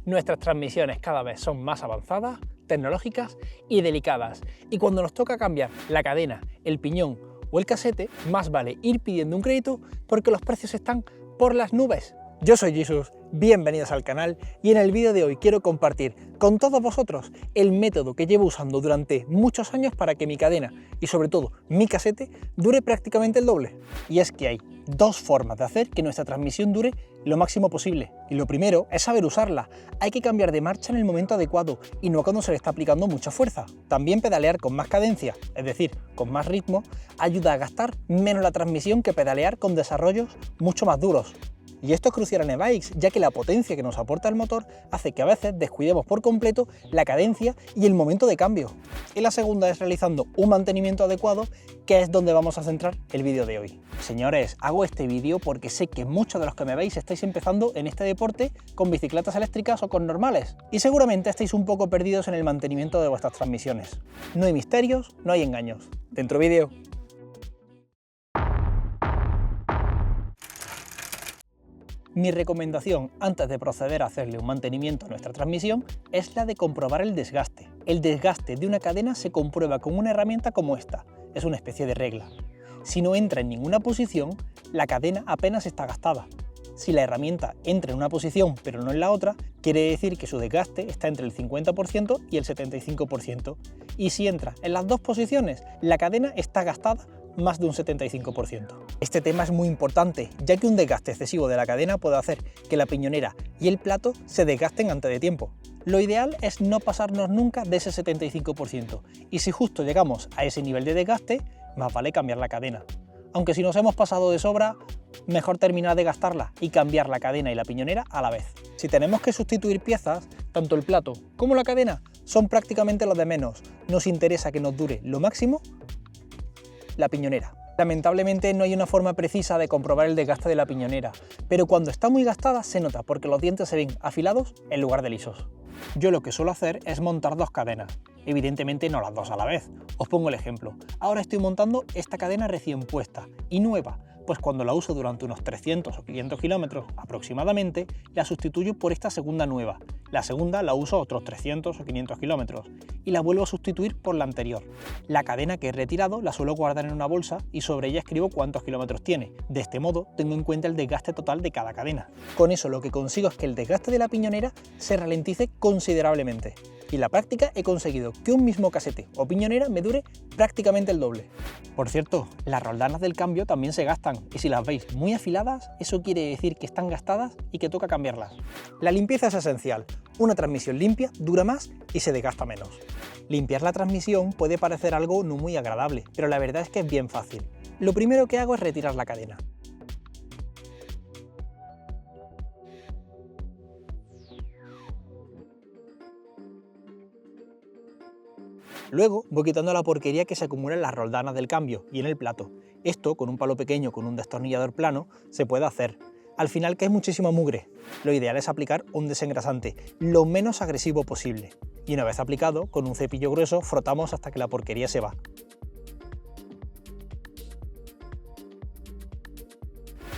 Nuestras transmisiones cada vez son más avanzadas, tecnológicas y delicadas, y cuando nos toca cambiar la cadena, el piñón o el casete, más vale ir pidiendo un crédito porque los precios están por las nubes. Yo soy Jesus, bienvenidos al canal y en el vídeo de hoy quiero compartir con todos vosotros el método que llevo usando durante muchos años para que mi cadena y sobre todo mi casete dure prácticamente el doble. Y es que hay dos formas de hacer que nuestra transmisión dure lo máximo posible. Y lo primero es saber usarla. Hay que cambiar de marcha en el momento adecuado y no cuando se le está aplicando mucha fuerza. También pedalear con más cadencia, es decir, con más ritmo, ayuda a gastar menos la transmisión que pedalear con desarrollos mucho más duros. Y esto es crucial en e-bikes, ya que la potencia que nos aporta el motor hace que a veces descuidemos por completo la cadencia y el momento de cambio. Y la segunda es realizando un mantenimiento adecuado, que es donde vamos a centrar el vídeo de hoy. Señores, hago este vídeo porque sé que muchos de los que me veis estáis empezando en este deporte con bicicletas eléctricas o con normales, y seguramente estáis un poco perdidos en el mantenimiento de vuestras transmisiones. No hay misterios, no hay engaños. Dentro vídeo. Mi recomendación antes de proceder a hacerle un mantenimiento a nuestra transmisión es la de comprobar el desgaste. El desgaste de una cadena se comprueba con una herramienta como esta, es una especie de regla. Si no entra en ninguna posición, la cadena apenas está gastada. Si la herramienta entra en una posición pero no en la otra, quiere decir que su desgaste está entre el 50% y el 75%. Y si entra en las dos posiciones, la cadena está gastada más de un 75%. Este tema es muy importante, ya que un desgaste excesivo de la cadena puede hacer que la piñonera y el plato se desgasten antes de tiempo. Lo ideal es no pasarnos nunca de ese 75%, y si justo llegamos a ese nivel de desgaste, más vale cambiar la cadena. Aunque si nos hemos pasado de sobra, mejor terminar de gastarla y cambiar la cadena y la piñonera a la vez. Si tenemos que sustituir piezas, tanto el plato como la cadena son prácticamente los de menos. Nos interesa que nos dure lo máximo la piñonera. Lamentablemente no hay una forma precisa de comprobar el desgaste de la piñonera, pero cuando está muy gastada se nota porque los dientes se ven afilados en lugar de lisos. Yo lo que suelo hacer es montar dos cadenas, evidentemente no las dos a la vez. Os pongo el ejemplo. Ahora estoy montando esta cadena recién puesta y nueva, pues cuando la uso durante unos 300 o 500 kilómetros aproximadamente, la sustituyo por esta segunda nueva. La segunda la uso otros 300 o 500 kilómetros y la vuelvo a sustituir por la anterior. La cadena que he retirado la suelo guardar en una bolsa y sobre ella escribo cuántos kilómetros tiene. De este modo tengo en cuenta el desgaste total de cada cadena. Con eso lo que consigo es que el desgaste de la piñonera se ralentice considerablemente. Y en la práctica he conseguido que un mismo casete o piñonera me dure prácticamente el doble. Por cierto, las roldanas del cambio también se gastan y si las veis muy afiladas, eso quiere decir que están gastadas y que toca cambiarlas. La limpieza es esencial. Una transmisión limpia dura más y se desgasta menos. Limpiar la transmisión puede parecer algo no muy agradable, pero la verdad es que es bien fácil. Lo primero que hago es retirar la cadena. Luego voy quitando la porquería que se acumula en las roldanas del cambio y en el plato. Esto, con un palo pequeño con un destornillador plano, se puede hacer. Al final cae muchísima mugre. Lo ideal es aplicar un desengrasante lo menos agresivo posible. Y una vez aplicado, con un cepillo grueso frotamos hasta que la porquería se va.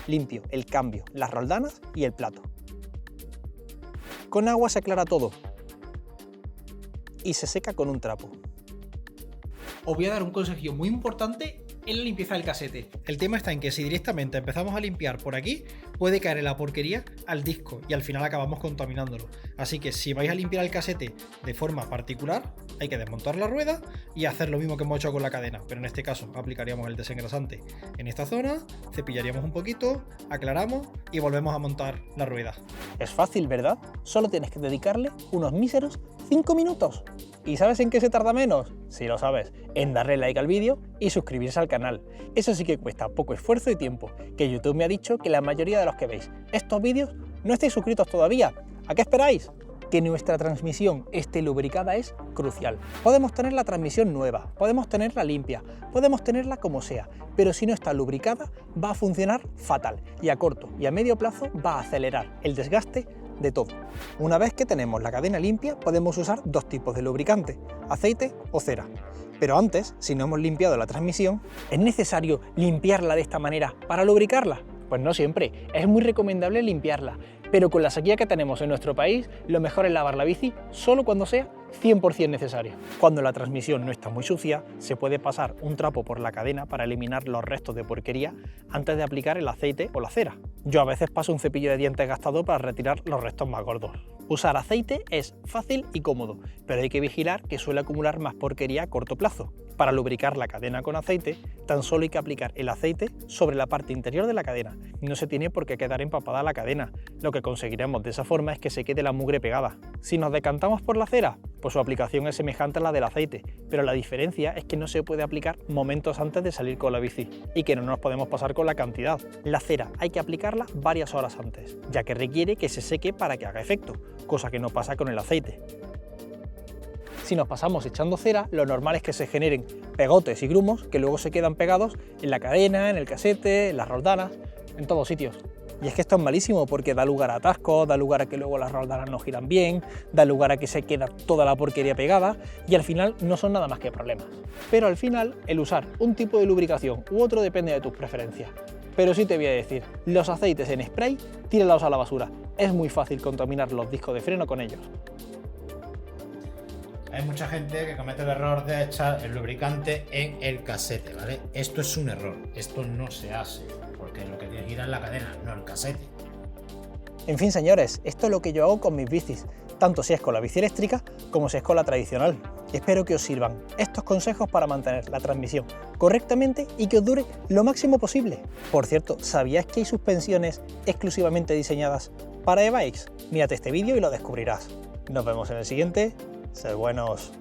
Limpio el cambio, las roldanas y el plato. Con agua se aclara todo y se seca con un trapo. Os voy a dar un consejillo muy importante en la limpieza del casete. El tema está en que si directamente empezamos a limpiar por aquí, puede caer la porquería al disco y al final acabamos contaminándolo. Así que si vais a limpiar el casete de forma particular, hay que desmontar la rueda y hacer lo mismo que hemos hecho con la cadena, pero en este caso aplicaríamos el desengrasante en esta zona, cepillaríamos un poquito, aclaramos y volvemos a montar la rueda. Es fácil, ¿verdad? Solo tienes que dedicarle unos míseros 5 minutos. ¿Y sabes en qué se tarda menos? Si lo sabes, en darle like al vídeo y suscribirse al canal. Eso sí que cuesta poco esfuerzo y tiempo, que YouTube me ha dicho que la mayoría de los que veis estos vídeos no estáis suscritos todavía. ¿A qué esperáis? Que nuestra transmisión esté lubricada es crucial. Podemos tener la transmisión nueva, podemos tenerla limpia, podemos tenerla como sea, pero si no está lubricada va a funcionar fatal y a corto y a medio plazo va a acelerar el desgaste de todo. Una vez que tenemos la cadena limpia, podemos usar dos tipos de lubricante, aceite o cera. Pero antes, si no hemos limpiado la transmisión, ¿es necesario limpiarla de esta manera para lubricarla? Pues no siempre, es muy recomendable limpiarla, Pero con la sequía que tenemos en nuestro país, lo mejor es lavar la bici solo cuando sea 100% necesario. Cuando la transmisión no está muy sucia, se puede pasar un trapo por la cadena para eliminar los restos de porquería antes de aplicar el aceite o la cera. Yo a veces paso un cepillo de dientes gastado para retirar los restos más gordos. Usar aceite es fácil y cómodo, pero hay que vigilar que suele acumular más porquería a corto plazo. Para lubricar la cadena con aceite, tan solo hay que aplicar el aceite sobre la parte interior de la cadena. No se tiene por qué quedar empapada la cadena. Lo que conseguiremos de esa forma es que se quede la mugre pegada. Si nos decantamos por la cera, pues su aplicación es semejante a la del aceite, pero la diferencia es que no se puede aplicar momentos antes de salir con la bici y que no nos podemos pasar con la cantidad. La cera hay que aplicarla varias horas antes, ya que requiere que se seque para que haga efecto, cosa que no pasa con el aceite. Si nos pasamos echando cera, lo normal es que se generen pegotes y grumos que luego se quedan pegados en la cadena, en el casete, en las roldanas, en todos sitios. Y es que esto es malísimo porque da lugar a atascos, da lugar a que luego las roldanas no giran bien, da lugar a que se queda toda la porquería pegada y al final no son nada más que problemas. Pero al final, el usar un tipo de lubricación u otro depende de tus preferencias. Pero sí te voy a decir, los aceites en spray, tíralos a la basura. Es muy fácil contaminar los discos de freno con ellos. Hay mucha gente que comete el error de echar el lubricante en el casete, ¿vale? Esto es un error, esto no se hace, porque lo que tiene que girar es la cadena, no el casete. En fin, señores, esto es lo que yo hago con mis bicis, tanto si es con la bici eléctrica como si es con la tradicional. Y espero que os sirvan estos consejos para mantener la transmisión correctamente y que os dure lo máximo posible. Por cierto, ¿sabías que hay suspensiones exclusivamente diseñadas para e-bikes? Mírate este vídeo y lo descubrirás. Nos vemos en el siguiente. Sed buenos.